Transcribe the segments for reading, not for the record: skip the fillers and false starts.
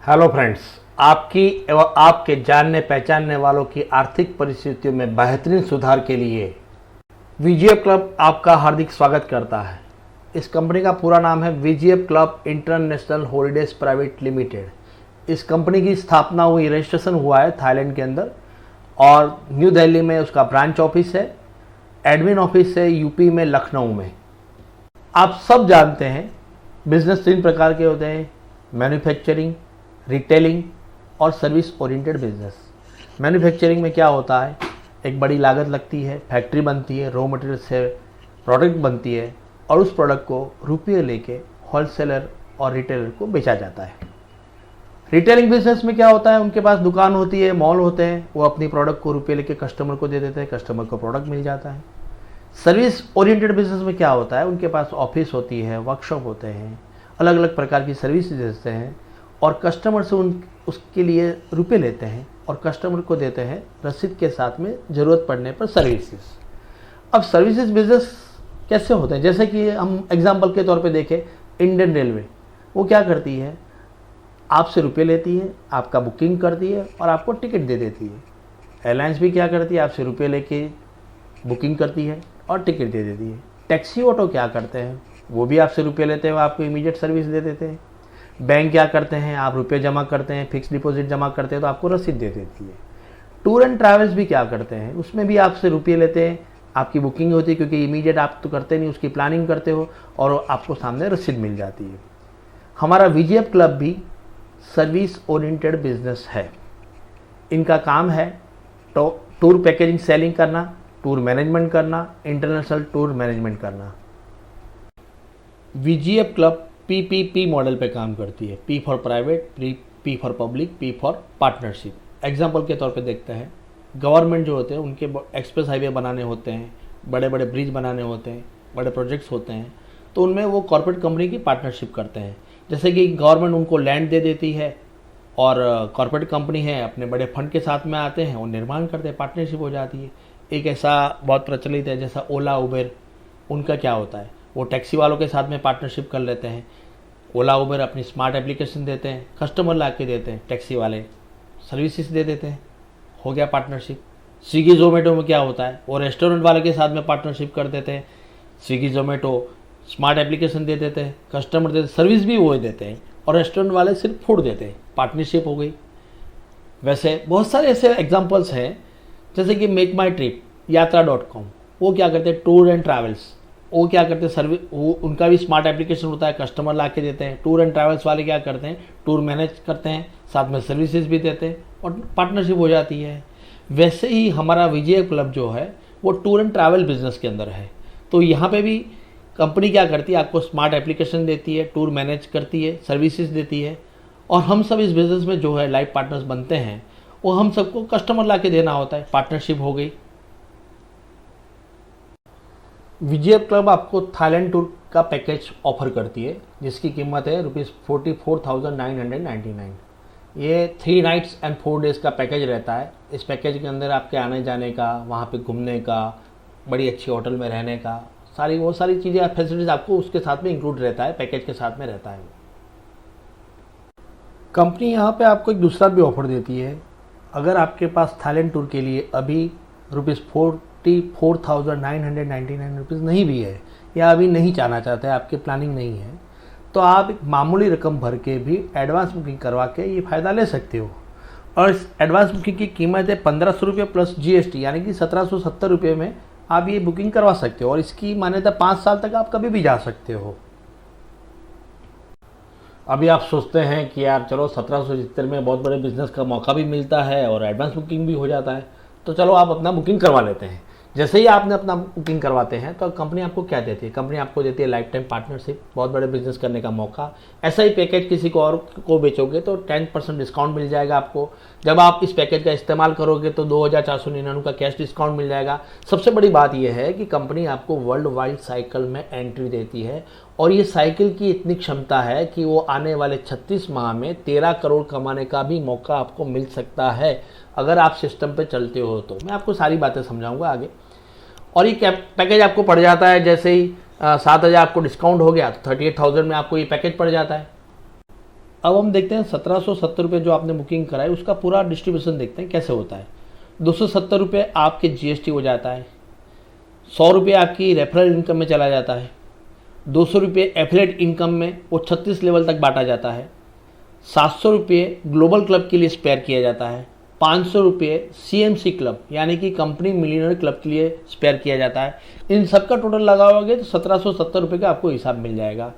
Hello friends, आपकी एवं आपके जानने पहचानने वालों की आर्थिक परिस्थितियों में बेहतरीन सुधार के लिए वीजीएफ क्लब आपका हार्दिक स्वागत करता है। इस कंपनी का पूरा नाम है VGF club international holidays private limited. इस कंपनी की स्थापना हुई, रजिस्ट्रेशन हुआ है थाईलैंड के अंदर और न्यू दिल्ली में उसका ब्रांच ऑफिस है। एडमिन ऑफिस है यूपी में, लखनऊ में। आप सब जानते हैं बिजनेस तीन प्रकार के होते हैं: मैन्युफैक्चरिंग, रिटेलिंग और सर्विस ओरिएंटेड बिजनेस। मैन्युफैक्चरिंग में क्या होता है, एक बड़ी लागत लगती है, फैक्ट्री बनती है, रॉ मटेरियल से प्रोडक्ट बनती है और उस प्रोडक्ट को रुपये लेके होलसेलर और रिटेलर को बेचा जाता है। रिटेलिंग बिजनेस में क्या होता है, उनके पास दुकान होती है, मॉल होते हैं, वो अपनी प्रोडक्ट को रुपये लेके कस्टमर को दे देते हैं, कस्टमर को प्रोडक्ट मिल जाता है। सर्विस ओरिएंटेड बिजनेस में क्या होता है, उनके पास ऑफिस होती है, वर्कशॉप होते हैं, अलग अलग प्रकार की सर्विस देते हैं और कस्टमर से उसके लिए रुपए लेते हैं और कस्टमर को देते हैं रसीद के साथ में ज़रूरत पड़ने पर सर्विसेज। अब सर्विसेज बिजनेस कैसे होते हैं, जैसे कि हम एग्जांपल के तौर पे देखें, इंडियन रेलवे वो क्या करती है, आपसे रुपए लेती है, आपका बुकिंग करती है और आपको टिकट दे देती है। एयरलाइंस भी क्या करती है, आपसे रुपये लेके बुकिंग करती है और टिकट दे देती है। टैक्सी ऑटो क्या करते हैं, वो भी आपसे रुपये लेते हैं, वो आपको इमीडिएट सर्विस दे देते हैं। बैंक क्या करते हैं, आप रुपये जमा करते हैं, फिक्स डिपॉजिट जमा करते हैं तो आपको रसीद दे देती है। टूर एंड ट्रैवल्स भी क्या करते हैं, उसमें भी आपसे रुपये लेते हैं, आपकी बुकिंग होती है, क्योंकि इमीडिएट आप तो करते नहीं, उसकी प्लानिंग करते हो और आपको सामने रसीद मिल जाती है। हमारा वीजीएफ क्लब भी सर्विस ओरिएंटेड बिजनेस है। इनका काम है टूर पैकेजिंग सेलिंग करना, टूर मैनेजमेंट करना, इंटरनेशनल टूर मैनेजमेंट करना। वीजीएफ क्लब पीपीपी मॉडल पे काम करती है, P for private, P for public, P for partnership. Example के तौर पे देखते हैं, गवर्नमेंट जो होते हैं उनके एक्सप्रेस हाईवे बनाने होते हैं, बड़े बड़े ब्रिज बनाने होते हैं, बड़े प्रोजेक्ट्स होते हैं, तो उनमें वो कॉर्पोरेट कंपनी की पार्टनरशिप करते हैं। जैसे कि गवर्नमेंट उनको लैंड दे देती है और कॉर्पोरेट कंपनी है अपने बड़े फंड के साथ में आते हैं और निर्माण करते हैं, पार्टनरशिप हो जाती है। एक ऐसा बहुत प्रचलित है जैसा ओला उबेर, उनका क्या होता है, वो टैक्सी वालों के साथ में पार्टनरशिप कर लेते हैं। ओला उबर अपनी स्मार्ट एप्लीकेशन देते हैं, कस्टमर ला के देते हैं, टैक्सी वाले सर्विसेज दे देते हैं, हो गया पार्टनरशिप। स्विगी जोमेटो में क्या होता है, वो रेस्टोरेंट वाले के साथ में पार्टनरशिप कर देते हैं, स्विगी जोमेटो स्मार्ट एप्लीकेशन दे देते हैं, कस्टमर देते, सर्विस भी वो देते हैं और रेस्टोरेंट वाले सिर्फ फूड देते हैं, पार्टनरशिप हो गई। वैसे बहुत सारे ऐसे एग्जाम्पल्स हैं, जैसे कि मेक माई ट्रिप, यात्रा.com, वो क्या करते हैं, टूर एंड ट्रैवल्स, वो क्या करते हैं सर्विस, वो उनका भी स्मार्ट एप्लीकेशन होता है, कस्टमर ला के देते हैं। टूर एंड ट्रैवल्स वाले क्या करते हैं, टूर मैनेज करते हैं, साथ में सर्विसेज भी देते हैं और पार्टनरशिप हो जाती है। वैसे ही हमारा वीजीएफ क्लब जो है वो टूर एंड ट्रैवल बिजनेस के अंदर है। तो यहाँ पे भी कंपनी क्या करती है, आपको स्मार्ट एप्लीकेशन देती है, टूर मैनेज करती है, सर्विसेज देती है और हम सब इस बिज़नेस में जो है लाइफ पार्टनर्स बनते हैं, वो हम सबको कस्टमर ला के देना होता है, पार्टनरशिप हो गई। वीजीएफ क्लब आपको थाईलैंड टूर का पैकेज ऑफर करती है, जिसकी कीमत है ₹44,999। ये 3 नाइट्स एंड 4 डेज़ का पैकेज रहता है। इस पैकेज के अंदर आपके आने जाने का, वहाँ पे घूमने का, बड़ी अच्छी होटल में रहने का, वो सारी चीज़ें, फैसिलिटीज़ आपको उसके साथ में इंक्लूड रहता है, पैकेज के साथ में रहता है। कंपनी यहाँ पे आपको एक दूसरा भी ऑफर देती है। अगर आपके पास थाईलैंड टूर के लिए अभी ₹44,999 नहीं भी है या अभी नहीं जाना चाहते हैं, आपकी प्लानिंग नहीं है, तो आप एक मामूली रकम भर के भी एडवांस बुकिंग करवा के ये फ़ायदा ले सकते हो। और इस एडवांस बुकिंग की कीमत है ₹1500 प्लस जीएसटी, यानी कि ₹1770 में आप ये बुकिंग करवा सकते हो और इसकी मान्यता 5 साल तक आप कभी भी जा सकते हो। अभी आप सोचते हैं कि यार चलो 1770 में बहुत बड़े बिजनेस का मौका भी मिलता है और एडवांस बुकिंग भी हो जाता है, तो चलो आप अपना बुकिंग करवा लेते हैं। जैसे ही आपने अपना बुकिंग करवाते हैं तो कंपनी आपको क्या देती है, कंपनी आपको देती है लाइफ टाइम पार्टनरशिप, बहुत बड़े बिजनेस करने का मौका। ऐसा ही पैकेज किसी को और को बेचोगे तो 10% डिस्काउंट मिल जाएगा आपको। जब आप इस पैकेज का इस्तेमाल करोगे तो 2,499 का कैश डिस्काउंट मिल जाएगा। सबसे बड़ी बात यह है कि कंपनी आपको वर्ल्ड वाइड साइकिल में एंट्री देती है और ये साइकिल की इतनी क्षमता है कि वो आने वाले 36 माह में 13 करोड़ कमाने का भी मौका आपको मिल सकता है, अगर आप सिस्टम पे चलते हो तो। मैं आपको सारी बातें समझाऊंगा आगे। और ये पैकेज आपको पड़ जाता है, जैसे ही 7,000 आपको डिस्काउंट हो गया तो 38,000 में आपको ये पैकेज पड़ जाता है। अब हम देखते हैं 1770 रुपये जो आपने बुकिंग कराई उसका पूरा डिस्ट्रीब्यूशन देखते हैं कैसे होता है। 270 रुपये आपके जीएसटी हो जाता है, 100 रुपये आपकी रेफरल इनकम में चला जाता है, 200 रुपये एफिलेट इनकम में वो 36 लेवल तक बांटा जाता है, 700 रुपये ग्लोबल क्लब के लिए स्पेयर किया जाता है, 500 रुपये सीएमसी क्लब यानी कि कंपनी मिलियनर क्लब के लिए स्पेयर किया जाता है। इन सब का टोटल लगाओगे तो 1770 रुपये का आपको हिसाब मिल जाएगा।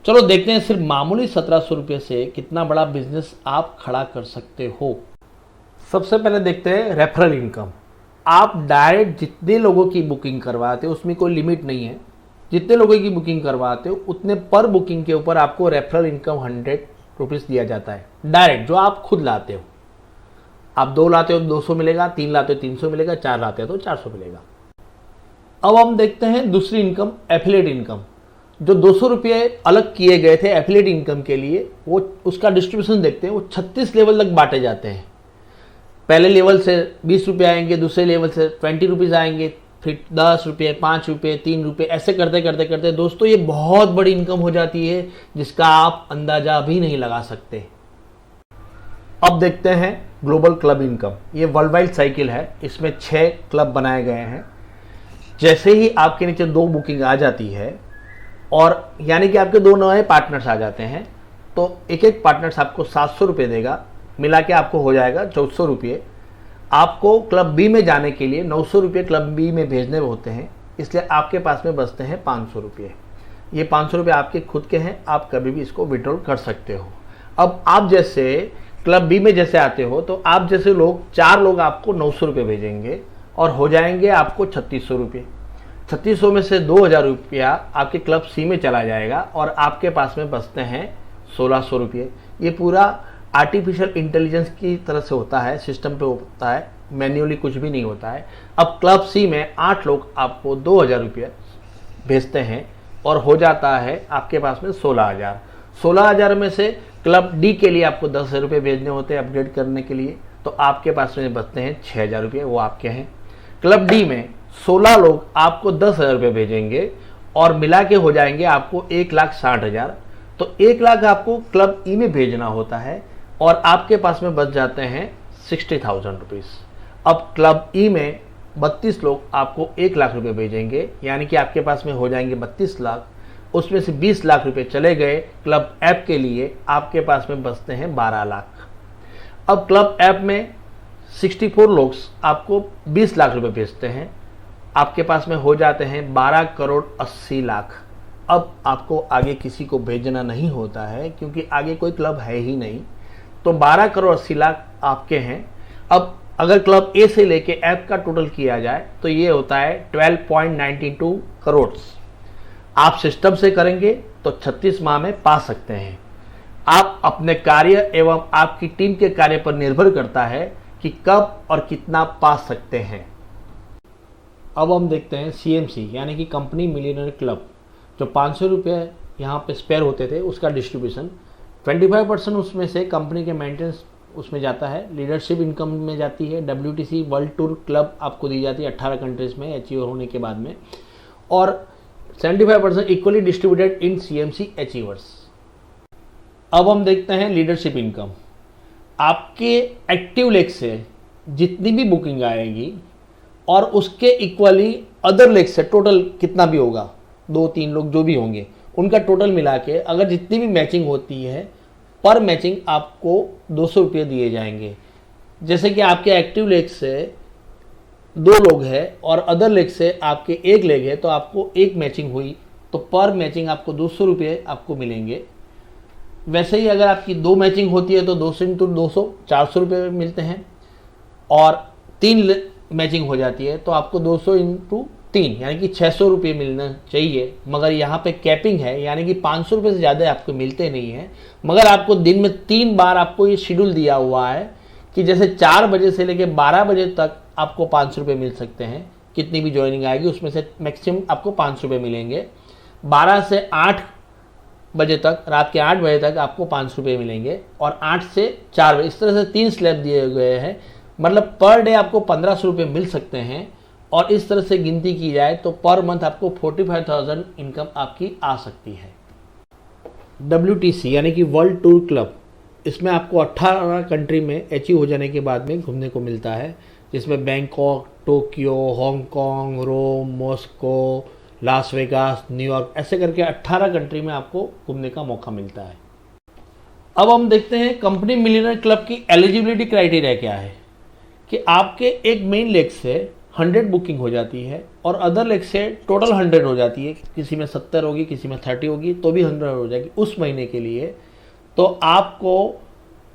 चलो देखते हैं सिर्फ मामूली 1700 रुपये से कितना बड़ा बिजनेस आप खड़ा कर सकते हो। सबसे पहले देखते हैं रेफरल इनकम। आप डायरेक्ट जितने लोगों की बुकिंग करवाते हो उसमें कोई लिमिट नहीं है, जितने लोगों की बुकिंग करवाते हो उतने पर बुकिंग के ऊपर आपको रेफरल इनकम 100 रुपीज़ दिया जाता है डायरेक्ट, जो आप खुद लाते हो। आप 2 लाते हो 200 मिलेगा, 3 लाते हो 300 मिलेगा, 4 लाते हो तो 400 मिलेगा। अब हम देखते हैं दूसरी इनकम, एफिलेट इनकम। जो 200 रुपये अलग किए गए थे एफिलेट इनकम के लिए, वो उसका डिस्ट्रीब्यूशन देखते हैं। वो 36 लेवल तक बांटे जाते हैं। पहले लेवल से 20 रुपये आएंगे, दूसरे लेवल से 20 रुपीज़ आएंगे, फिर 10 रुपये, 5 रुपये, 3 रुपये, ऐसे करते करते करते दोस्तों ये बहुत बड़ी इनकम हो जाती है जिसका आप अंदाजा भी नहीं लगा सकते। अब देखते हैं ग्लोबल क्लब इनकम। ये वर्ल्ड वाइड साइकिल है, इसमें 6 क्लब बनाए गए हैं। जैसे ही आपके नीचे 2 बुकिंग आ जाती है और यानी कि आपके 2 नए पार्टनर्स आ जाते हैं तो एक एक पार्टनर्स आपको 700 रुपये देगा, मिला के आपको हो जाएगा 1400 रुपये। आपको क्लब बी में जाने के लिए 900 रुपये क्लब बी में भेजने होते हैं, इसलिए आपके पास में बचते हैं 500 रुपये। ये 500 रुपये आपके खुद के हैं, आप कभी भी इसको विड्रॉल कर सकते हो। अब आप जैसे क्लब बी में जैसे आते हो तो आप जैसे लोग 4 लोग आपको 900 रुपये भेजेंगे और हो जाएंगे आपको 3600 रुपये। 3600 में से 2000 रुपया आपके क्लब सी में चला जाएगा और आपके पास में बचते हैं 1600 रुपये। ये पूरा आर्टिफिशियल इंटेलिजेंस की तरह से होता है, सिस्टम पे होता है, मैन्युअली कुछ भी नहीं होता है। अब क्लब सी में 8 लोग आपको 2000 रुपये भेजते हैं और हो जाता है आपके पास में 16,000। 16,000 में से क्लब डी के लिए आपको 10,000 रुपये भेजने होते हैं अपग्रेड करने के लिए, तो आपके पास में बचते हैं 6,000 रुपये, वो आपके हैं। क्लब डी में 16 लोग आपको 10,000 रुपये भेजेंगे और मिला के हो जाएंगे आपको 1,60,000। तो 1 लाख आपको क्लब ई में भेजना होता है और आपके पास में बच जाते हैं 60,000 रुपीज़। अब क्लब ई में 32 लोग आपको 1 लाख रुपये भेजेंगे, यानी कि आपके पास में हो जाएंगे 32 लाख। उसमें से 20 लाख रुपए चले गए क्लब ऐप के लिए, आपके पास में बचते हैं 12 लाख। अब क्लब ऐप में 64 लोग आपको 20 लाख रुपए भेजते हैं, आपके पास में हो जाते हैं 12 करोड़ 80 लाख। अब आपको आगे किसी को भेजना नहीं होता है क्योंकि आगे कोई क्लब है ही नहीं, तो 12 करोड़ 80 लाख आपके हैं। अब अगर क्लब ए से लेके ऐप का टोटल किया जाए तो ये होता है 12.92 करोड़। आप सिस्टम से करेंगे तो 36 माह में पा सकते हैं। आप अपने कार्य एवं आपकी टीम के कार्य पर निर्भर करता है कि कब और कितना पा सकते हैं। अब हम देखते हैं सीएमसी यानी कि कंपनी मिलियनर क्लब। जो 500 रुपये यहाँ पे स्पेयर होते थे उसका डिस्ट्रीब्यूशन 25% उसमें से कंपनी के मेंटेनेंस उसमें जाता है, लीडरशिप इनकम में जाती है, WTC वर्ल्ड टूर क्लब आपको दी जाती है 18 कंट्रीज में अचीवर होने के बाद में, और 75% equally distributed in CMC achievers. अब हम देखते हैं लीडरशिप इनकम। आपके एक्टिव लेग से जितनी भी बुकिंग आएगी और उसके इक्वली अदर लेग से टोटल कितना भी होगा, 2-3 लोग जो भी होंगे उनका टोटल मिला के अगर जितनी भी मैचिंग होती है पर मैचिंग आपको 200 रुपये दिए जाएंगे। जैसे कि आपके एक्टिव लेग से 2 लोग हैं और अदर लेग से आपके 1 लेग है तो आपको 1 मैचिंग हुई तो पर मैचिंग आपको 200 रुपये आपको मिलेंगे। वैसे ही अगर आपकी 2 मैचिंग होती है तो 200 × 200 400 रुपये मिलते हैं, और 3 मैचिंग हो जाती है तो आपको 200 × 3 यानी कि 600 रुपये मिलना चाहिए। मगर यहाँ पे कैपिंग है यानी कि 500 रुपये से ज़्यादा आपको मिलते नहीं हैं। मगर आपको दिन में 3 बार आपको ये शेड्यूल दिया हुआ है कि जैसे 4 बजे से लेकर 12 बजे तक आपको 500 रुपये मिल सकते हैं। कितनी भी ज्वाइनिंग आएगी उसमें से मैक्सिमम आपको 500 रुपये मिलेंगे। 12 से 8 बजे तक, रात के 8 बजे तक आपको 500 रुपये मिलेंगे, और 8 से 4 बजे, इस तरह से 3 स्लैब दिए गए हैं। मतलब पर डे आपको 1500 रुपये मिल सकते हैं, और इस तरह से गिनती की जाए तो पर मंथ आपको 45,000 इनकम आपकी आ सकती है। WTC यानी कि वर्ल्ड टूर क्लब इसमें आपको 18 कंट्री में अचीव हो जाने के बाद में घूमने को मिलता है, जिसमें बैंकॉक, टोक्यो, हांगकांग, रोम, मॉस्को, लास वेगास, न्यूयॉर्क, ऐसे करके 18 कंट्री में आपको घूमने का मौका मिलता है। अब हम देखते हैं कंपनी मिलियनेयर क्लब की एलिजिबिलिटी क्राइटेरिया क्या है, कि आपके एक मेन लेग से 100 बुकिंग हो जाती है और अदर लेग से टोटल 100 हो जाती है, किसी में 70 होगी, किसी में 30 होगी, तो भी 100 हो जाएगी उस महीने के लिए। तो आपको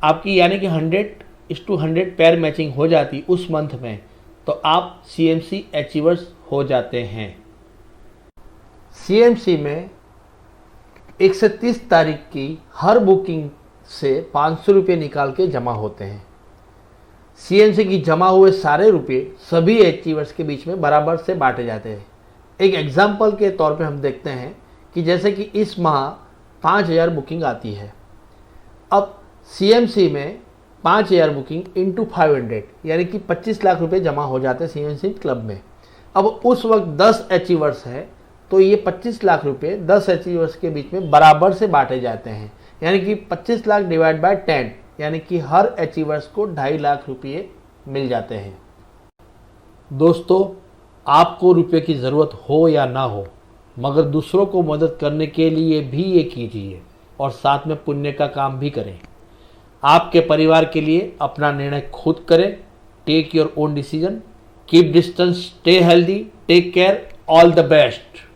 आपकी यानी कि 100:100 पेयर मैचिंग हो जाती उस मंथ में, तो आप CMC अचीवर्स हो जाते हैं। CMC में 1 से 30 तारीख की हर बुकिंग से 500 रुपये निकाल के जमा होते हैं। CMC की जमा हुए सारे रुपये सभी अचीवर्स के बीच में बराबर से बांटे जाते हैं। एक एग्जाम्पल के तौर पे हम देखते हैं कि जैसे कि इस माह 5000 बुकिंग आती है। अब CMC में 5000 बुकिंग इंटू 500 यानी कि 25 लाख रुपए जमा हो जाते हैं CMC क्लब में। अब उस वक्त 10 अचीवर्स है, तो ये 25 लाख रुपए 10 अचीवर्स के बीच में बराबर से बांटे जाते हैं, यानी कि 25 लाख डिवाइड बाय 10, यानी कि हर अचीवर्स को 2.5 लाख रुपये मिल जाते हैं। दोस्तों, आपको रुपये की ज़रूरत हो या ना हो, मगर दूसरों को मदद करने के लिए भी ये कीजिए और साथ में पुण्य का काम भी करें। आपके परिवार के लिए अपना निर्णय खुद करें। Take your own decision, keep distance, stay healthy, take care, all the best.